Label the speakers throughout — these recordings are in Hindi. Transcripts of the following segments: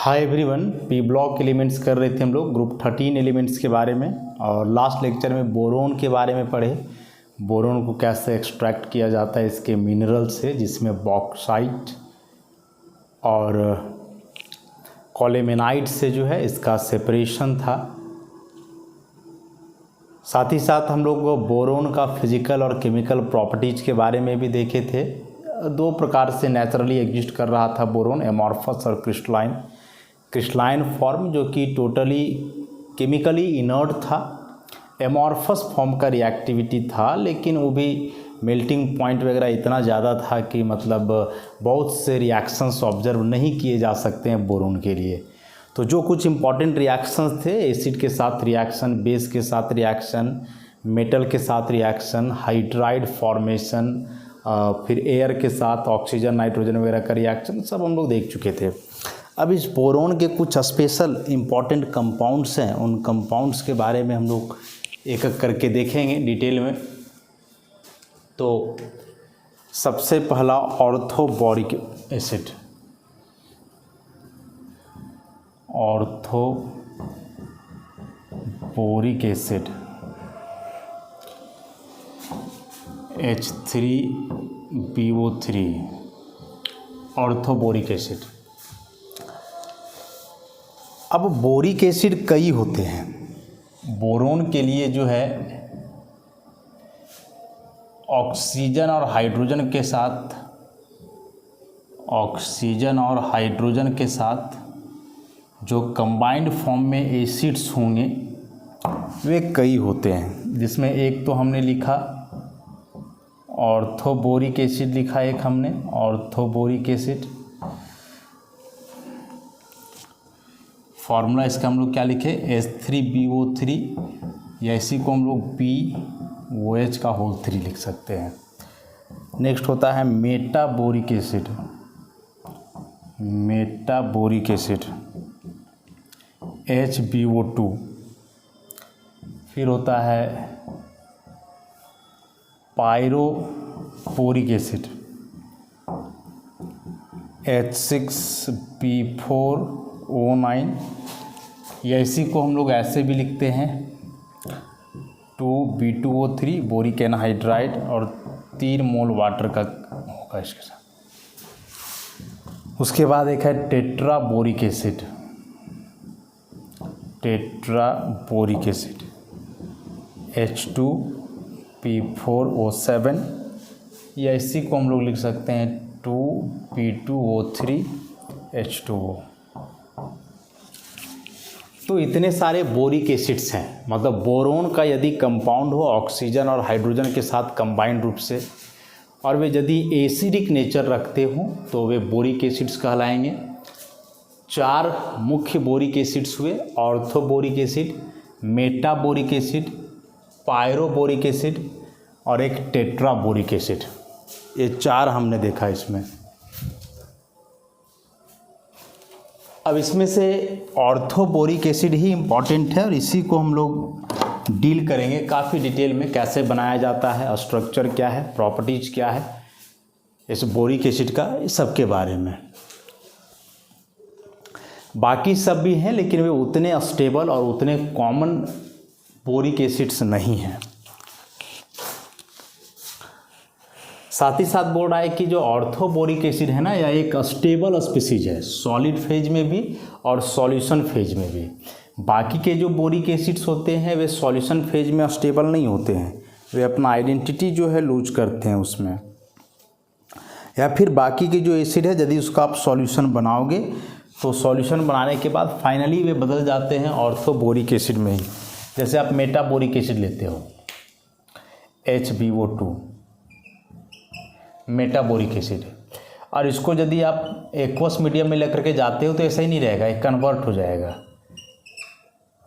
Speaker 1: Hi everyone, P block elements कर रहे थे हम लोग ग्रुप 13 एलिमेंट्स के बारे में। और लास्ट लेक्चर में बोरोन के बारे में पढ़े। बोरोन को कैसे एक्सट्रैक्ट किया जाता है इसके मिनरल से, जिसमें बॉक्साइट और कॉलेमेनाइट से जो है इसका सेपरेशन था। साथ ही साथ हम लोग बोरोन का फिजिकल और केमिकल प्रॉपर्टीज़ के बारे में भी देखे थे। दो प्रकार से नेचुरली एग्जिस्ट कर रहा था बोरोन, एमॉर्फस और क्रिस्टलाइन। क्रिस्टलाइन फॉर्म जो कि टोटली केमिकली इनर्ट था। एमॉर्फस फॉर्म का रिएक्टिविटी था, लेकिन वो भी मेल्टिंग पॉइंट वगैरह इतना ज़्यादा था कि मतलब बहुत से रिएक्शंस ऑब्जर्व नहीं किए जा सकते हैं बोरोन के लिए। तो जो कुछ इम्पॉर्टेंट रिएक्शंस थे, एसिड के साथ रिएक्शन, बेस के साथ रिएक्शन, मेटल के साथ रिएक्शन, हाइड्राइड फॉर्मेशन, फिर एयर के साथ ऑक्सीजन नाइट्रोजन वगैरह का रिएक्शन, सब हम लोग देख चुके थे। अब इस बोरोन के कुछ स्पेशल इम्पॉर्टेंट कंपाउंड्स हैं, उन कंपाउंड्स के बारे में हम लोग एक एक करके देखेंगे डिटेल में। तो सबसे पहला orthoboric acid, orthoboric acid H3BO3, orthoboric acid. अब बोरिक एसिड कई होते हैं। बोरोन के लिए जो है ऑक्सीजन और हाइड्रोजन के साथ जो कंबाइंड फॉर्म में एसिड्स होंगे वे कई होते हैं, जिसमें एक तो हमने लिखा ऑर्थोबोरिक एसिड, लिखा एक हमने ऑर्थोबोरिक एसिड। फार्मूला इसका हम लोग क्या लिखे, H3BO3, या इसी को हम लोग BOH का होल 3 लिख सकते हैं। नेक्स्ट होता है मेटाबोरिक एसिड, HBO2। फिर होता है पायरोबोरिक एसिड, H6B4O9, या इसी को हम लोग ऐसे भी लिखते हैं 2B2O3 बोरिक एनहाइड्राइड, और 3 मोल वाटर का होगा इसके साथ। उसके बाद एक है टेट्राबोरिक एसिड, H2P4O7, या इसी को हम लोग लिख सकते हैं 2P2O3H2O। तो इतने सारे बोरिक एसिड्स हैं। मतलब बोरोन का यदि कंपाउंड हो ऑक्सीजन और हाइड्रोजन के साथ कंबाइंड रूप से, और वे यदि एसिडिक नेचर रखते हों तो वे बोरिक एसिड्स कहलाएंगे। 4 मुख्य बोरिक एसिड्स हुए, ऑर्थोबोरिक एसिड, मेटाबोरिक एसिड, पायरोबोरिक एसिड और एक टेट्राबोरिक एसिड। ये 4 हमने देखा इसमें। अब इसमें से ऑर्थोबोरिक एसिड ही इम्पॉर्टेंट है, और इसी को हम लोग डील करेंगे काफ़ी डिटेल में, कैसे बनाया जाता है, स्ट्रक्चर क्या है, प्रॉपर्टीज़ क्या है इस बोरिक एसिड का, इस सब के बारे में। बाकी सब भी हैं, लेकिन वे उतने स्टेबल और उतने कॉमन बोरिक एसिड्स नहीं हैं। साथ ही साथ बोल रहा है कि जो ऑर्थोबोरिक एसिड है ना, यह एक स्टेबल स्पीसीज है, सॉलिड फेज में भी और सॉल्यूशन फेज में भी। बाकी के जो बोरिक एसिड्स होते हैं वे सॉल्यूशन फेज में स्टेबल नहीं होते हैं, वे अपना आइडेंटिटी जो है लूज करते हैं उसमें। या फिर बाकी के जो एसिड है, यदि उसका आप सॉल्यूशन बनाओगे तो सॉल्यूशन बनाने के बाद फाइनली वे बदल जाते हैं ऑर्थोबोरिक एसिड में ही। जैसे आप मेटाबोरिक एसिड लेते हो, HBO2 मेटाबोरिक एसिड, और इसको यदि आप एक्वस मीडियम में लेकर के जाते हो तो ऐसा ही नहीं रहेगा, एक कन्वर्ट हो जाएगा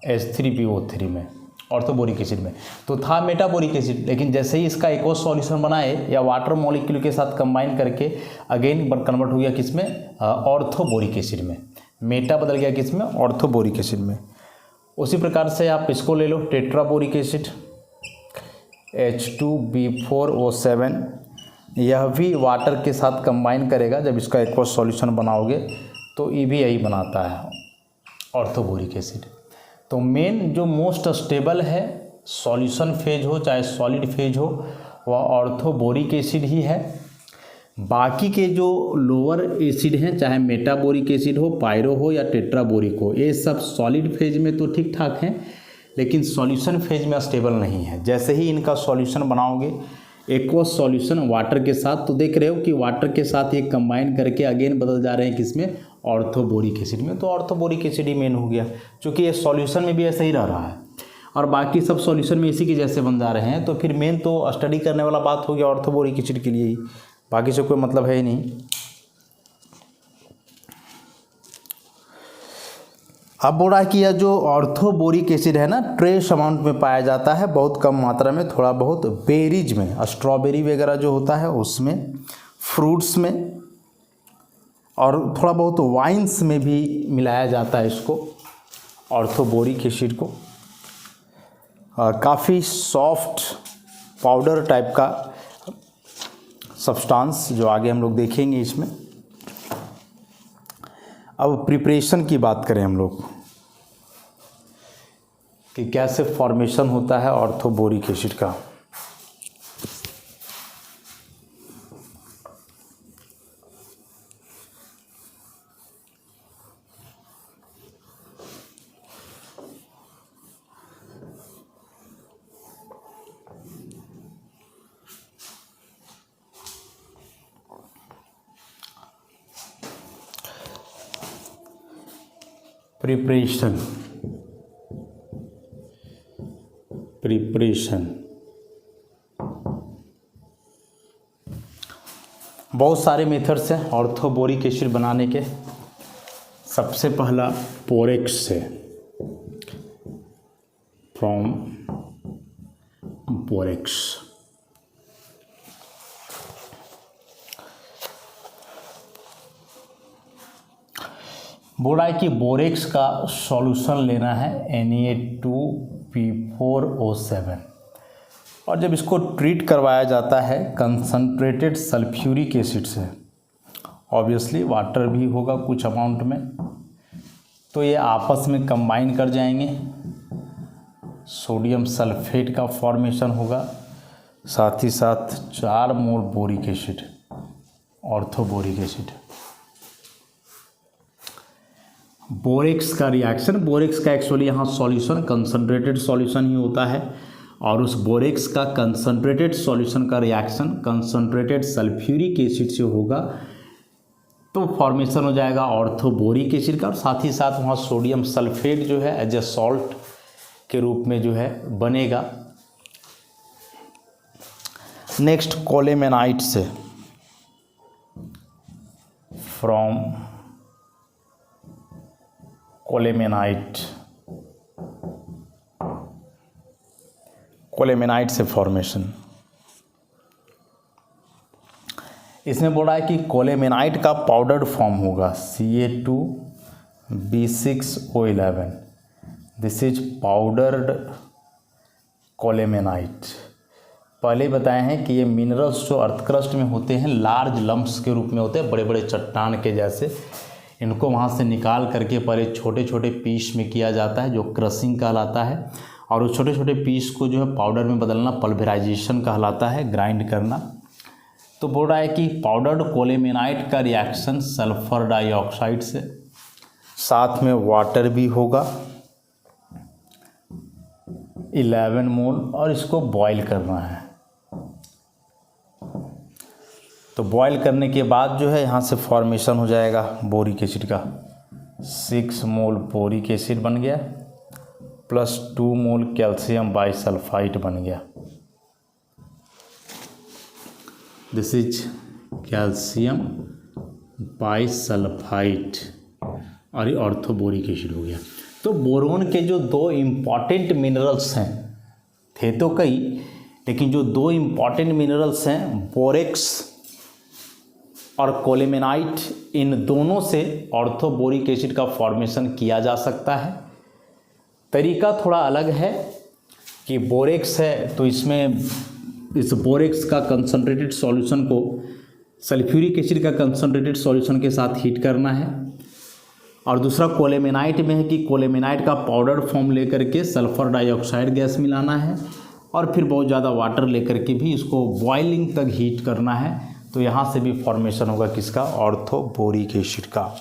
Speaker 1: H3BO3 में, ऑर्थोबोरिक एसिड में। तो था मेटाबोरिक एसिड, लेकिन जैसे ही इसका एक्वस सॉल्यूशन बनाए या वाटर मॉलिक्यूल के साथ कंबाइन करके अगेन कन्वर्ट हो गया किसमें, ऑर्थोबोरिक एसिड में। मेटा बदल गया किसमें, ऑर्थोबोरिक एसिड में। उसी प्रकार से आप इसको ले लो टेट्राबोरिक एसिड, H2B4O7, यह भी वाटर के साथ कंबाइन करेगा। जब इसका एक्वस सॉल्यूशन बनाओगे तो EBI बनाता है ऑर्थोबोरिक एसिड। तो मेन जो मोस्ट स्टेबल है सॉल्यूशन फेज हो चाहे सॉलिड फेज हो वह ऑर्थोबोरिक एसिड ही है। बाकी के जो लोअर एसिड हैं चाहे मेटाबोरिक एसिड हो, पायरो हो या टेट्राबोरिक हो, ये सब सॉलिड फेज में तो ठीक ठाक हैं लेकिन सॉल्यूशन फेज में स्टेबल नहीं है। जैसे ही इनका सॉल्यूशन बनाओगे एक्वस सॉल्यूशन वाटर के साथ, तो देख रहे हो कि वाटर के साथ ये कंबाइन करके अगेन बदल जा रहे हैं किसमें, ऑर्थोबोरिक एसिड में। तो ऑर्थोबोरिक एसिड ही मेन हो गया, क्योंकि ये सॉल्यूशन में भी ऐसा ही रह रहा है और बाकी सब सॉल्यूशन में इसी के जैसे बन जा रहे हैं। तो फिर मेन तो स्टडी करने वाला बात हो गया ऑर्थोबोरिक एसिड के लिए ही, बाकी से कोई मतलब है ही नहीं। अब बोल रहा है कि यह जो ऑर्थोबोरिक एसिड है ना ट्रेस अमाउंट में पाया जाता है, बहुत कम मात्रा में, थोड़ा बहुत बेरीज में, स्ट्रॉबेरी वगैरह जो होता है उसमें, फ्रूट्स में और थोड़ा बहुत वाइन्स में भी मिलाया जाता है इसको ऑर्थोबोरिक एसिड को। काफ़ी सॉफ्ट पाउडर टाइप का सब्सटेंस जो आगे हम लोग देखेंगे इसमें। अब प्रिपरेशन की बात करें हम लोग कि कैसे फॉर्मेशन होता है ऑर्थोबोरिक एसिड का। प्रिपरेशन बहुत सारे मेथड्स हैं ऑर्थोबोरिक एसिड बनाने के। सबसे पहला बोरेक्स से, फ्रॉम बोरेक्स। बोला है कि बोरेक्स का सॉल्यूशन लेना है Na2P4O7 और जब इसको ट्रीट करवाया जाता है कंसनट्रेटेड सल्फ्यूरिक एसिड से, ऑब्वियसली वाटर भी होगा कुछ अमाउंट में, तो ये आपस में कंबाइन कर जाएंगे, सोडियम सल्फेट का फॉर्मेशन होगा, साथ ही साथ 4 mole boric acid, orthoboric acid. Borax का रिएक्शन, बोरेक्स का एक्चुअली यहाँ सॉल्यूशन कंसनट्रेटेड सॉल्यूशन ही होता है और उस बोरेक्स का कंसनट्रेटेड सॉल्यूशन का रिएक्शन कंसनट्रेटेड सल्फ्यूरिक एसिड से होगा, तो फॉर्मेशन हो जाएगा ऑर्थोबोरिक एसिड का और साथ ही साथ वहाँ सोडियम सल्फेट जो है एज ए सॉल्ट के रूप में जो है बनेगा। नेक्स्ट कोलेमेनाइट से, फ्रॉम कोलेमेनाइट से फॉर्मेशन। इसमें बोला है कि कोलेमेनाइट का पाउडर्ड फॉर्म होगा Ca2B6O11, दिस इज पाउडर्ड कोलेमेनाइट। पहले ही बताए हैं कि ये मिनरल्स जो अर्थ क्रस्ट में होते हैं लार्ज लम्प्स के रूप में होते हैं, बड़े बड़े चट्टान के जैसे। इनको वहाँ से निकाल करके पहले छोटे छोटे पीस में किया जाता है जो क्रशिंग कहलाता है, और उस छोटे छोटे पीस को जो है पाउडर में बदलना पल्वराइजेशन कहलाता है, ग्राइंड करना। तो बोल रहा है कि पाउडर्ड कोलेमेनाइट का रिएक्शन सल्फर डाइऑक्साइड से, साथ में वाटर भी होगा 11 मोल, और इसको बॉईल करना है। तो बॉईल करने के बाद जो है यहाँ से फॉर्मेशन हो जाएगा बोरिक एसिड का, 6 मोल बोरिक एसिड बन गया प्लस 2 मोल कैल्शियम बाइसल्फाइड बन गया, दिस इज कैल्शियम बाइसल्फाइड, और ये ऑर्थोबोरिक एसिड हो गया। तो बोरोन के जो 2 इम्पॉर्टेंट मिनरल्स हैं, थे तो कई, लेकिन जो 2 इम्पॉर्टेंट मिनरल्स हैं बोरेक्स और कोलेमेनाइट, इन दोनों से ऑर्थोबोरिक एसिड का फॉर्मेशन किया जा सकता है। तरीका थोड़ा अलग है कि बोरेक्स है तो इसमें इस बोरेक्स का कंसनट्रेटेड सॉल्यूशन को सल्फ्यूरिक एसिड का कंसनट्रेटेड सॉल्यूशन के साथ हीट करना है, और दूसरा कोलेमेनाइट में है कि कोलेमेनाइट का पाउडर फॉर्म लेकर के सल्फ़र डाइऑक्साइड गैस मिलाना है और फिर बहुत ज़्यादा वाटर लेकर के भी इसको बॉइलिंग तक हीट करना है। तो यहाँ से भी फॉर्मेशन होगा किसका, ऑर्थोबोरिक एसिड का।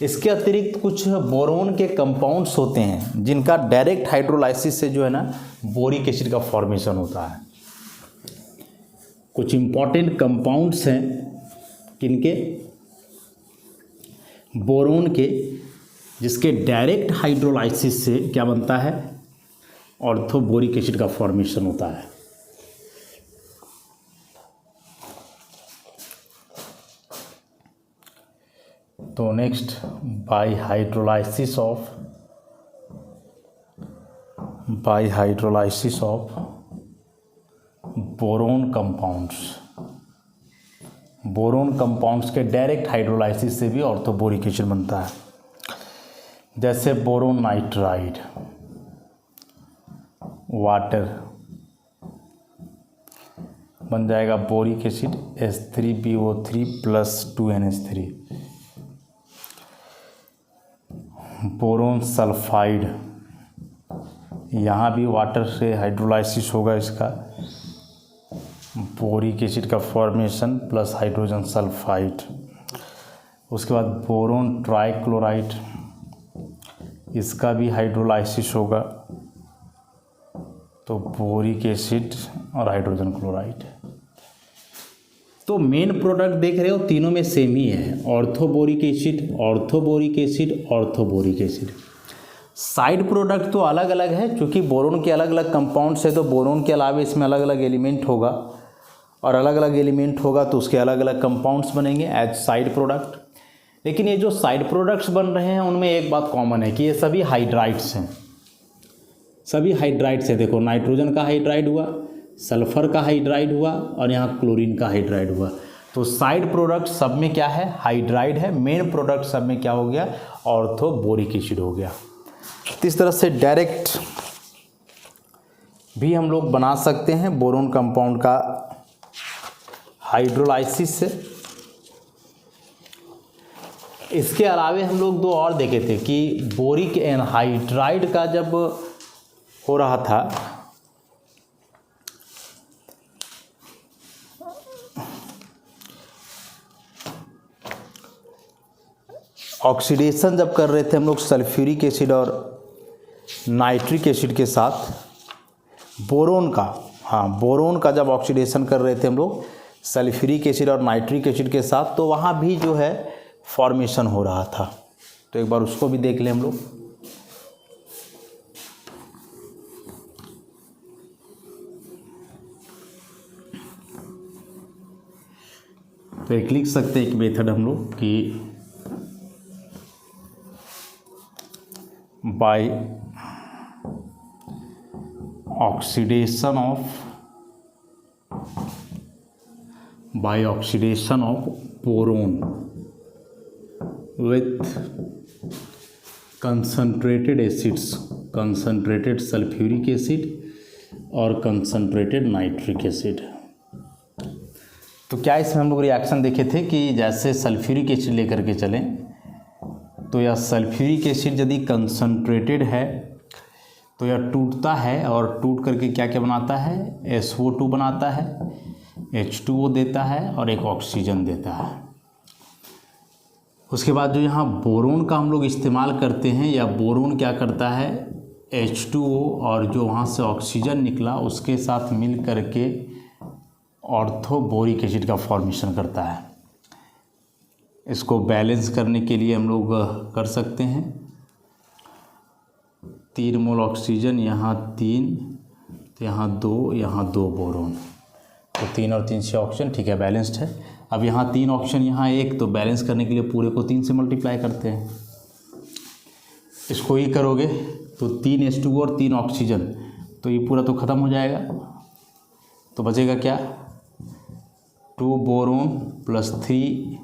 Speaker 1: इसके अतिरिक्त कुछ बोरोन के कंपाउंड्स होते हैं जिनका डायरेक्ट हाइड्रोलाइसिस से जो है ना बोरिक एसिड का फॉर्मेशन होता है। कुछ इम्पॉर्टेंट कंपाउंड्स हैं किनके, बोरोन के, जिसके डायरेक्ट हाइड्रोलाइसिस से क्या बनता है, ऑर्थोबोरिक एसिड का फॉर्मेशन होता है। तो next, bye hydrolysis of boron compounds. Boron compounds के डायरेक्ट हाइड्रोलाइसिस से भी ऑर्थोबोरिक एसिड बनता है। जैसे बोरोन नाइट्राइड, वाटर बन जाएगा boric acid H3BO3 + 2NH3। Boron sulphide, यहाँ भी वाटर से हाइड्रोलाइसिस होगा इसका, बोरिक एसिड का फॉर्मेशन प्लस हाइड्रोजन सल्फाइड। उसके बाद बोरोन ट्राइक्लोराइड, इसका भी हाइड्रोलाइसिस होगा, तो बोरिक एसिड और हाइड्रोजन क्लोराइड। तो मेन प्रोडक्ट देख रहे हो तीनों में सेम ही है, orthoboric acid, orthoboric acid, orthoboric acid. Side product तो अलग अलग है, क्योंकि बोरोन के अलग अलग कंपाउंड्स है, तो बोरोन के अलावा इसमें अलग अलग एलिमेंट होगा और अलग अलग एलिमेंट होगा तो उसके अलग अलग कंपाउंड्स बनेंगे एज साइड प्रोडक्ट। लेकिन ये जो साइड प्रोडक्ट्स बन रहे हैं उनमें एक बात कॉमन है कि ये सभी हाइड्राइड्स हैं, सभी हाइड्राइड्स है। देखो नाइट्रोजन का हाइड्राइड हुआ, सल्फर का हाइड्राइड हुआ और यहाँ क्लोरीन का हाइड्राइड हुआ। तो साइड प्रोडक्ट सब में क्या है, हाइड्राइड है। मेन प्रोडक्ट सब में क्या हो गया, ऑर्थोबोरिक एसिड हो गया। तो इस तरह से डायरेक्ट भी हम लोग बना सकते हैं बोरोन कंपाउंड का हाइड्रोलाइसिस से। इसके अलावे हम लोग दो और देखे थे कि बोरिक एनहाइड्राइड का जब हो रहा था ऑक्सीडेशन जब कर रहे थे हम लोग सल्फ्यूरिक एसिड और नाइट्रिक एसिड के साथ, बोरोन का, हाँ बोरोन का जब ऑक्सीडेशन कर रहे थे हम लोग सल्फ्यूरिक एसिड और नाइट्रिक एसिड के साथ, तो वहाँ भी जो है फॉर्मेशन हो रहा था। तो एक बार उसको भी देख लें हम लोग। तो एक लिख सकते हैं एक मेथड हम लोग कि by oxidation of boron with concentrated acids, concentrated sulphuric acid और कंसंट्रेटेड नाइट्रिक एसिड। तो क्या इसमें हम लोग रिएक्शन देखे थे कि जैसे सल्फ्यूरिक एसिड लेकर के चलें तो यह सल्फ्यूरिक एसिड यदि कंसंट्रेटेड है तो यह टूटता है और टूट करके क्या क्या बनाता है, SO2 बनाता है, H2O देता है और एक ऑक्सीजन देता है। उसके बाद जो यहाँ बोरोन का हम लोग इस्तेमाल करते हैं, या बोरोन क्या करता है, H2O और जो वहाँ से ऑक्सीजन निकला उसके साथ मिल करके ऑर्थोबोरिक एसिड का फॉर्मेशन करता है। इसको बैलेंस करने के लिए हम लोग कर सकते हैं 3 मोल ऑक्सीजन, यहाँ 3, तो यहाँ 2, यहाँ 2 बोरोन, तो 3 और 3 से ऑक्सीजन, ठीक है बैलेंस्ड है। अब यहाँ 3 ऑक्सीजन, यहाँ 1, तो बैलेंस करने के लिए पूरे को 3 से मल्टीप्लाई करते हैं। इसको ही करोगे तो 3 H2O और 3 ऑक्सीजन, तो ये पूरा तो ख़त्म हो जाएगा। तो बचेगा क्या, 2 boron plus 3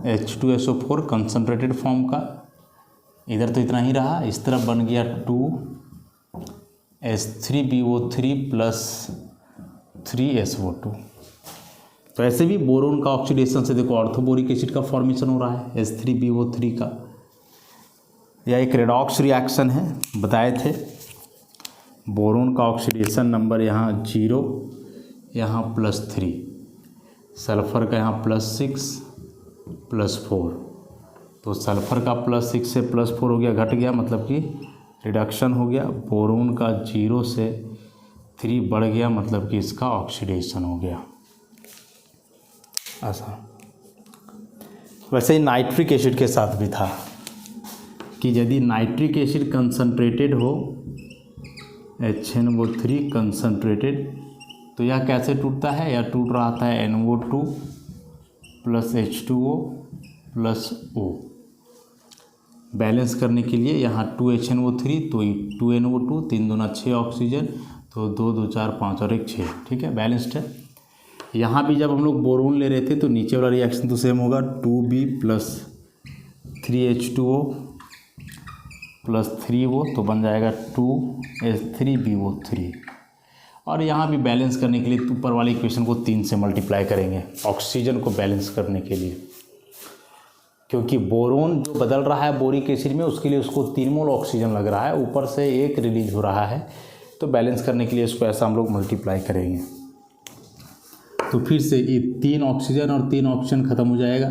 Speaker 1: H2SO4 concentrated form का, इधर तो इतना ही रहा, इस तरफ बन गया 2 H3BO3 प्लस 3 SO2। तो ऐसे भी बोरोन का ऑक्सीडेशन से देखो ऑर्थोबोरिक एसिड का फॉर्मेशन हो रहा है H3BO3 का। यह एक रेडॉक्स रिएक्शन है, बताए थे। बोरोन का ऑक्सीडेशन नंबर यहाँ 0, यहाँ +3, सल्फ़र का यहाँ +6 +4, तो सल्फ़र का +6 से +4 हो गया, घट गया, मतलब कि रिडक्शन हो गया। बोरोन का 0 से 3 बढ़ गया, मतलब कि इसका ऑक्सीडेशन हो गया। ऐसा वैसे ही नाइट्रिक एसिड के साथ भी था कि यदि नाइट्रिक एसिड कंसनट्रेटेड हो, HNO3 कंसनट्रेटेड, तो यह कैसे टूटता है? यह टूट रहा था NO2 + H2O + O। बैलेंस करने के लिए यहाँ 2HNO3, तो 2NO2, 3 दूना 6 ऑक्सीजन, तो 2 2 4 5 और 1 6, ठीक है, बैलेंस्ड है। यहाँ भी जब हम लोग बोरोन ले रहे थे तो नीचे वाला रिएक्शन तो सेम होगा, 2B + 3H2O + 3O, तो बन जाएगा 2H3BO3। और यहाँ भी बैलेंस करने के लिए ऊपर वाली इक्वेशन को 3 से मल्टीप्लाई करेंगे ऑक्सीजन को बैलेंस करने के लिए, क्योंकि बोरोन जो बदल रहा है बोरिक एसिड में, उसके लिए उसको 3 मोल ऑक्सीजन लग रहा है, ऊपर से 1 रिलीज हो रहा है, तो बैलेंस करने के लिए इसको ऐसा हम लोग मल्टीप्लाई करेंगे। तो फिर से ये 3 ऑक्सीजन और 3 ऑक्सीजन खत्म हो जाएगा,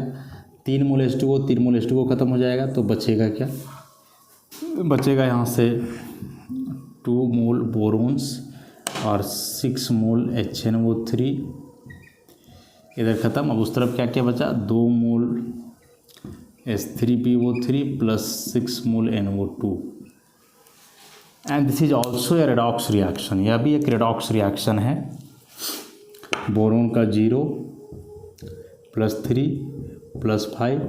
Speaker 1: 3 मोल H2O 3 मोल H2O खत्म हो जाएगा, तो बचेगा क्या? बचेगा यहाँ से 2 मोल बोरोन्स और 6 मोल HNO3 इधर ख़त्म। अब उस तरफ क्या क्या बचा? 2 मोल H3BO3 + 6 mole NO2, and this is also a redox reaction. यह भी एक रेडॉक्स रिएक्शन है। बोरोन का 0 +3 +5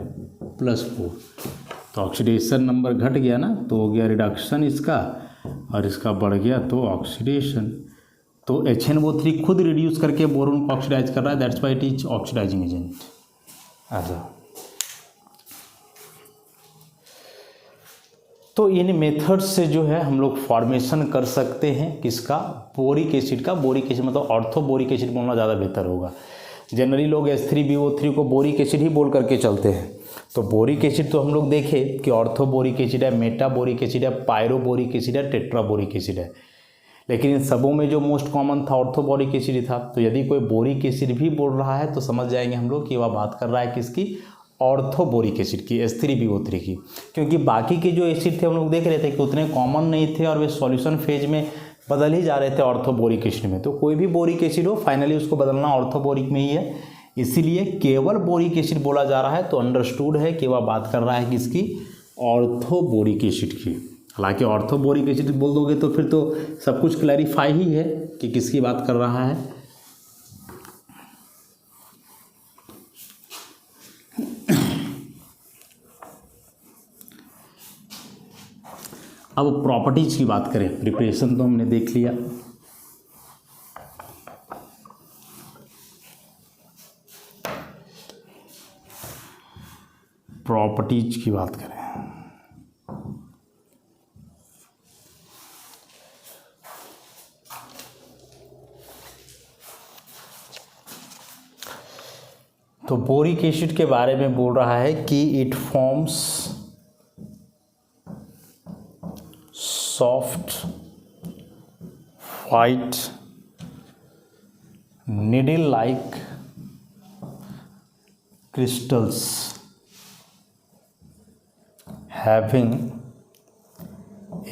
Speaker 1: +4, तो ऑक्सीडेशन नंबर घट गया ना, तो हो गया रिडक्शन इसका, और इसका बढ़ गया तो ऑक्सीडेशन। तो HNO3 खुद रिड्यूस करके बोरोन को ऑक्सीडाइज कर रहा है, that's why it is oxidising agent. ऐसा तो इन मेथड से जो है हम लोग फॉर्मेशन कर सकते हैं किसका? बोरिक एसिड का। बोरिक एसिड मतलब ऑर्थोबोरिक एसिड बोलना ज़्यादा बेहतर होगा। जनरली लोग H3BO3 को बोरिक एसिड ही बोल करके चलते हैं। तो बोरिक एसिड तो हम लोग देखें कि ऑर्थोबोरिक एसिड है, मेटाबोरिक एसिड है, पायरोबोरिक एसिड है, टेट्राबोरिक एसिड है, लेकिन इन सबों में जो मोस्ट कॉमन था ऑर्थोबोरिक एसिड ही था। तो यदि कोई बोरिक एसिड भी बोल रहा है तो समझ जाएंगे हम लोग कि वह बात कर रहा है किसकी? ऑर्थोबोरिक एसिड की, H3BO3 की, क्योंकि बाकी के जो एसिड थे हम लोग देख रहे थे कि उतने कॉमन नहीं थे और वे सॉल्यूशन फेज में बदल ही जा रहे थे ऑर्थोबोरिक एसिड में। तो कोई भी बोरिक एसिड हो फाइनली उसको बदलना ऑर्थोबोरिक में ही है, इसीलिए केवल बोरिक एसिड बोला जा रहा है। तो अंडरस्टूड है कि वह बात कर रहा है किसकी? ऑर्थोबोरिक एसिड की। हालांकि ऑर्थोबोरिक एसिड बोल दोगे तो फिर तो सब कुछ क्लैरिफाई ही है कि किसकी बात कर रहा है। अब प्रॉपर्टीज की बात करें, प्रिपरेशन तो हमने देख लिया। प्रॉपर्टीज की बात करें, तो बोरिक एसिड के बारे में बोल रहा है कि it forms soft white needle like crystals having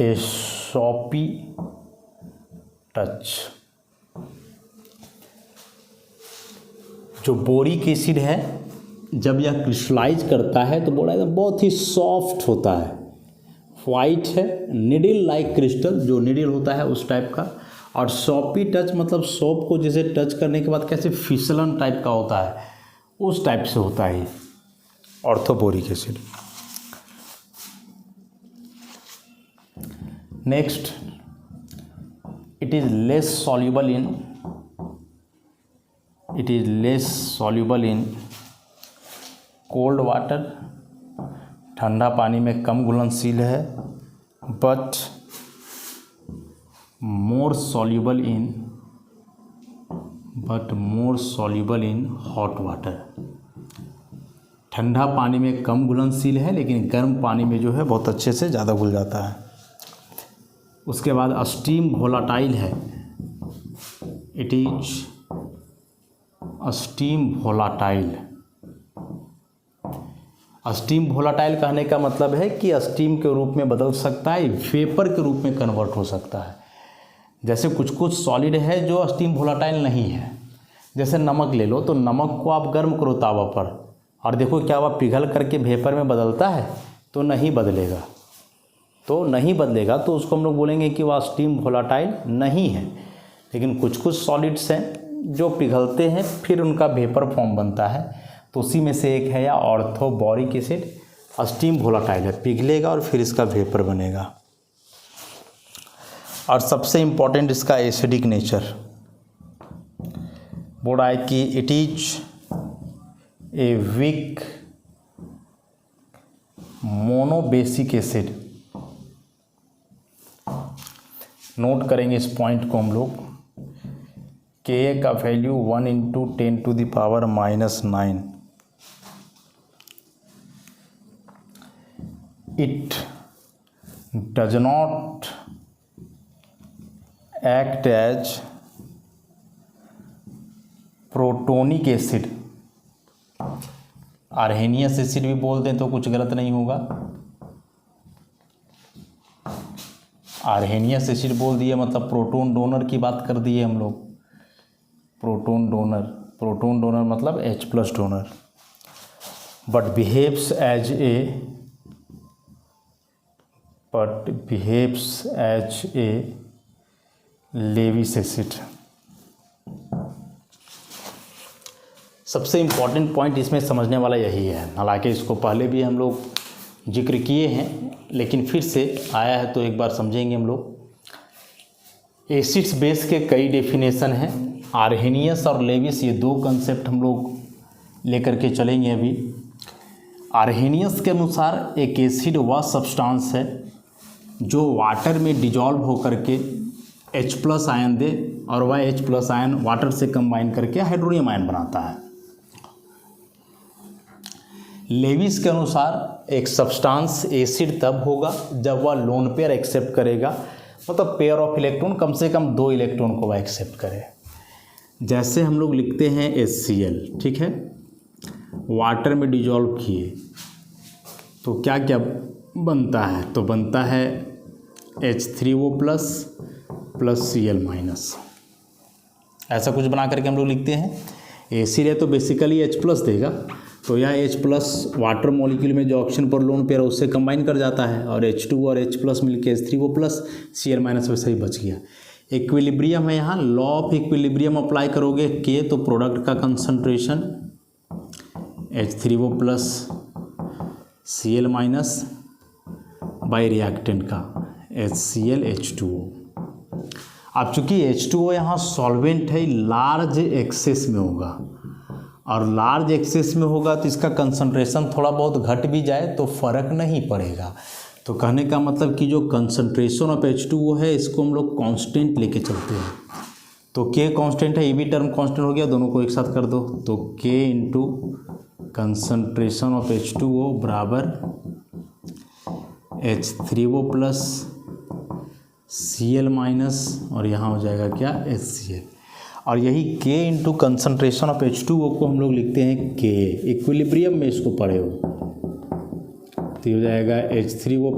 Speaker 1: a soapy touch। जो बोरिक एसिड है जब यह क्रिस्टलाइज करता है तो बोला है बहुत ही सॉफ्ट होता है, वाइट है, निडल लाइक क्रिस्टल, जो निडल होता है उस टाइप का, और सॉपी टच मतलब सोप को जैसे टच करने के बाद कैसे फिसलन टाइप का होता है उस टाइप से होता है orthoboric acid. Next, it is less soluble in cold water, ठंडा पानी में कम घुलनशील है, but more soluble in but more soluble in hot water. ठंडा पानी में कम घुलनशील है, लेकिन गर्म पानी में जो है बहुत अच्छे से ज़्यादा घुल जाता है। उसके बाद स्टीम वोलाटाइल है, it is steam volatile. Steam volatile कहने का मतलब है कि स्टीम के रूप में बदल सकता है, वेपर के रूप में कन्वर्ट हो सकता है। जैसे कुछ कुछ सॉलिड है जो स्टीम वोलाटाइल नहीं है। जैसे नमक ले लो, तो नमक को आप गर्म करो तावा पर और देखो क्या वह पिघल करके वेपर में बदलता है? तो नहीं बदलेगा। तो उसको हम लोग बोलेंगे कि वह स्टीम वोलाटाइल नहीं है। लेकिन कुछ कुछ सॉलिड्स हैं जो पिघलते हैं, फिर उनका वेपर फॉर्म बनता है, तो उसी में से एक है या ऑर्थोबोरिक एसिड। स्टीम वोलाटाइल है, पिघलेगा और फिर इसका वेपर बनेगा। और सबसे इम्पॉर्टेंट इसका एसिडिक नेचर, बोल रहा है कि it is a weak monobasic acid. Note करेंगे इस पॉइंट को हम लोग। Ka का value 1 × 10⁻⁹। It does not act as protonic acid. Arrhenius acid भी बोल दें तो कुछ गलत नहीं होगा। आर्हेनियस एसिड बोल दिए मतलब प्रोटोन डोनर की बात कर दिए हम लोग। प्रोटोन डोनर मतलब H+ donor. But behaves as a Lewis acid. सबसे इम्पॉर्टेंट पॉइंट इसमें समझने वाला यही है। हालांकि इसको पहले भी हम लोग जिक्र किए हैं, लेकिन फिर से आया है तो एक बार समझेंगे हम लोग। एसिड्स बेस के कई डेफिनेशन हैं। आर्हेनियस और लेविस, ये दो कंसेप्ट हम लोग लेकर के चलेंगे अभी। आर्हेनियस के अनुसार एक एसिड वह सब्सटेंस है जो वाटर में डिजॉल्व होकर के H+ आयन दे, और वह H+ आयन वाटर से कंबाइन करके हाइड्रोनियम आयन बनाता है। लेविस के अनुसार एक सब्सटेंस एसिड तब होगा जब वह लोन पेयर एक्सेप्ट करेगा, मतलब पेयर ऑफ इलेक्ट्रॉन, कम से कम 2 इलेक्ट्रॉन को वह एक्सेप्ट करे। जैसे हम लोग लिखते हैं HCl, ठीक है, वाटर में डिजॉल्व किए तो क्या क्या बनता है? तो बनता है H3O+ + Cl-। ऐसा कुछ बना करके हम लोग लिखते हैं। एसिड है तो बेसिकली H+ देगा, तो यह H+ वाटर मॉलिक्यूल में जो ऑक्सीजन पर लोन पेयर है उससे कंबाइन कर जाता है, और H2 और H+ मिलके H3O+ Cl- वैसे ही बच गया। इक्विलिब्रियम है, यहाँ लॉ ऑफ इक्विलिब्रियम अप्लाई करोगे K, तो प्रोडक्ट का concentration H3O+ Cl- by reactant का HCl H2O। अब चूंकि H2O यहाँ सॉल्वेंट है, लार्ज एक्सेस में होगा, और लार्ज एक्सेस में होगा तो इसका कंसंट्रेशन थोड़ा बहुत घट भी जाए तो फ़र्क नहीं पड़ेगा। तो कहने का मतलब कि जो कंसंट्रेशन ऑफ H2O है, इसको हम लोग कांस्टेंट लेके चलते हैं। तो K कांस्टेंट है, ये भी टर्म कांस्टेंट हो गया, दोनों को एक साथ कर दो, तो K × कंसंट्रेशन ऑफ H2O बराबर H3O+ Cl- और यहाँ हो जाएगा क्या? HCl। और यही K × कंसंट्रेशन ऑफ H2O को हम लोग लिखते हैं Ka। इक्विलिब्रियम में इसको पढ़े हो तो हो जाएगा H3O+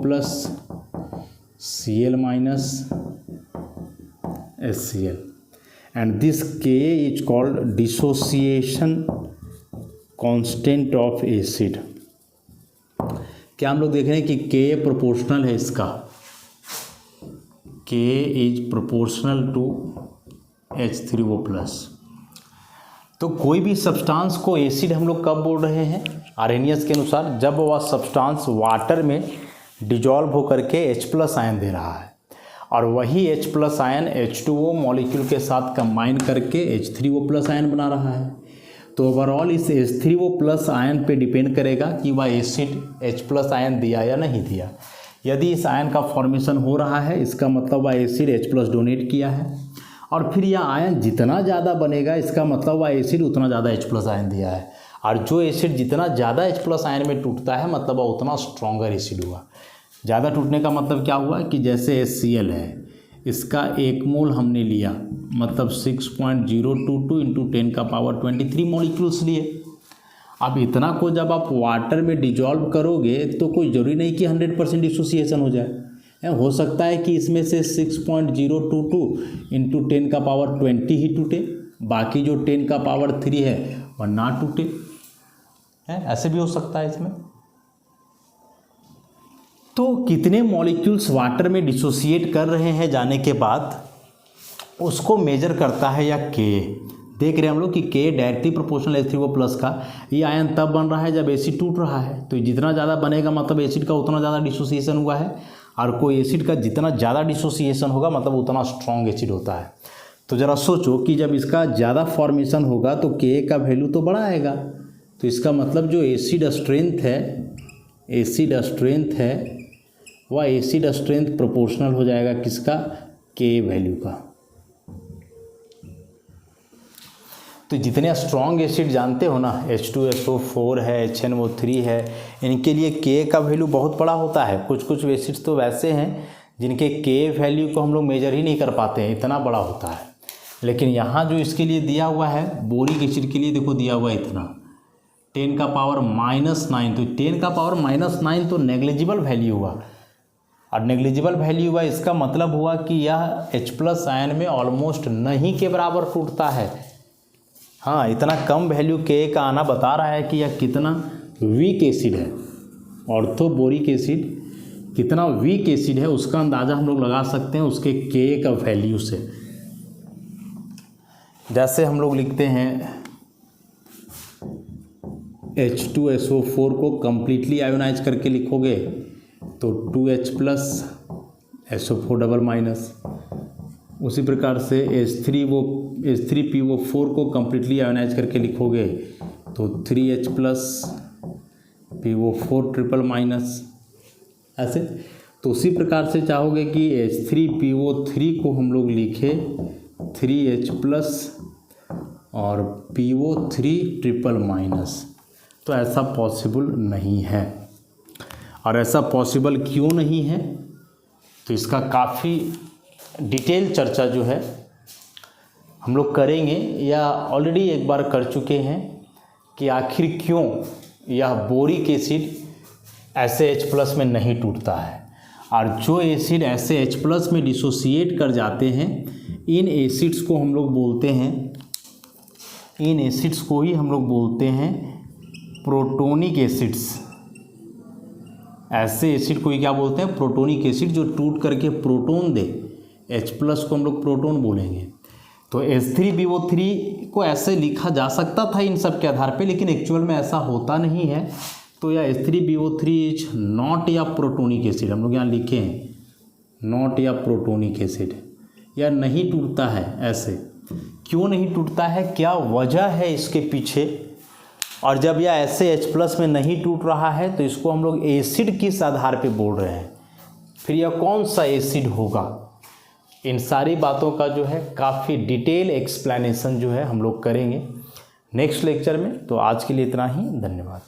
Speaker 1: Cl- HCl, and this Ka is called dissociation constant of acid. क्या हम लोग देख रहे हैं कि Ka प्रोपोर्शनल है इसका, Ka is proportional to H3O+। तो कोई भी सब्सटेंस को एसिड हम लोग कब बोल रहे हैं? आर्हेनियस के अनुसार जब वह सब्सटेंस वाटर में डिजॉल्व होकर के H+ आयन दे रहा है, और वही H+ आयन H2O मॉलिक्यूल के साथ कंबाइन करके H3O+ आयन बना रहा है। तो ओवरऑल इस H3O+ आयन पे डिपेंड करेगा कि वह एसिड H+ आयन दिया या नहीं दिया। यदि इस आयन का फॉर्मेशन हो रहा है, इसका मतलब वह एसिड H+ डोनेट किया है, और फिर यह आयन जितना ज़्यादा बनेगा इसका मतलब वह एसिड उतना ज़्यादा H+ आयन दिया है, और जो एसिड जितना ज़्यादा H+ आयन में टूटता है मतलब वह उतना स्ट्रॉन्गर एसिड हुआ। ज़्यादा टूटने का मतलब क्या हुआ कि जैसे HCl है, इसका 1 मोल हमने लिया मतलब 6.022 इंटू 10⁻23 मॉलिक्यूल्स लिए। अब इतना को जब आप वाटर में डिजॉल्व करोगे तो कोई ज़रूरी नहीं कि 100% डिसोसिएशन हो जाए, हो सकता है कि इसमें से 6.022 इंटू 10⁻20 ही टूटे, बाकी जो 10⁻3 है वह ना टूटे, है ऐसे भी हो सकता है इसमें। तो कितने मॉलिक्यूल्स वाटर में डिसोसिएट कर रहे हैं जाने के बाद उसको मेजर करता है या के। देख रहे हैं हम लोग कि के डायरेक्टली प्रोपोर्शनल H3O+ का ये आयन तब बन रहा है जब एसिड टूट रहा है, तो जितना ज़्यादा बनेगा मतलब एसिड का उतना ज़्यादा डिसोसिएशन हुआ है, और कोई एसिड का जितना ज़्यादा डिसोसिएशन होगा मतलब उतना स्ट्रॉन्ग एसिड होता है। तो ज़रा सोचो कि जब इसका ज़्यादा फॉर्मेशन होगा तो के का वैल्यू तो बड़ा आएगा, तो इसका मतलब जो एसिड स्ट्रेंथ है वह एसिड स्ट्रेंथ प्रोपोर्शनल हो जाएगा किसका, के वैल्यू का। तो जितने स्ट्रॉन्ग एसिड जानते हो ना, H2SO4 है, HNO3 है, इनके लिए के का वैल्यू बहुत बड़ा होता है। कुछ कुछ एसिड्स तो वैसे हैं जिनके के वैल्यू को हम लोग मेजर ही नहीं कर पाते हैं, इतना बड़ा होता है। लेकिन यहाँ जो इसके लिए दिया हुआ है बोरिक एसिड के लिए, देखो दिया हुआ है इतना 10⁻⁻9, तो 10⁻⁻9 तो नेग्लिजिबल वैल्यू हुआ, और नेग्लिजिबल वैल्यू हुआ इसका मतलब हुआ कि यह H+ आयन में ऑलमोस्ट नहीं के बराबर टूटता है। हाँ, इतना कम वैल्यू के का आना बता रहा है कि यह कितना वीक एसिड है। ऑर्थोबोरिक एसिड कितना वीक एसिड है उसका अंदाज़ा हम लोग लगा सकते हैं उसके के का वैल्यू से। जैसे हम लोग लिखते हैं H2SO4 को कम्प्लीटली आयोनाइज करके लिखोगे तो 2H+ SO4 डबल-, उसी प्रकार से H3PO4 को कम्प्लीटली आयोनाइज करके लिखोगे तो 3H+ PO4 ट्रिपल-, ऐसे। तो उसी प्रकार से चाहोगे कि H3PO3 को हम लोग लिखे 3H+ और PO3 ट्रिपल-, तो ऐसा पॉसिबल नहीं है। और ऐसा पॉसिबल क्यों नहीं है, तो इसका काफ़ी डिटेल चर्चा जो है हम लोग करेंगे या ऑलरेडी एक बार कर चुके हैं कि आखिर क्यों यह बोरिक एसिड ऐसे H+ में नहीं टूटता है, और जो एसिड ऐसे H+ में डिसोसिएट कर जाते हैं इन एसिड्स को हम लोग बोलते हैं, इन एसिड्स को ही हम लोग बोलते हैं प्रोटोनिक एसिड्स। ऐसे एसिड को ही क्या बोलते हैं, प्रोटोनिक एसिड, जो टूट करके प्रोटोन दे। H+ को हम लोग प्रोटोन बोलेंगे। तो H3PO3 को ऐसे लिखा जा सकता था इन सब के आधार पे, लेकिन एक्चुअल में ऐसा होता नहीं है। तो यह H3PO3 इज नॉट या प्रोटोनिक एसिड, हम लोग यहाँ लिखे हैं नॉट या प्रोटोनिक एसिड, या नहीं टूटता है। ऐसे क्यों नहीं टूटता है, क्या वजह है इसके पीछे, और जब यह ऐसे H+ में नहीं टूट रहा है तो इसको हम लोग एसिड किस आधार पे बोल रहे हैं, फिर यह कौन सा एसिड होगा, इन सारी बातों का जो है काफ़ी डिटेल एक्सप्लेनेशन जो है हम लोग करेंगे नेक्स्ट लेक्चर में। तो आज के लिए इतना ही, धन्यवाद।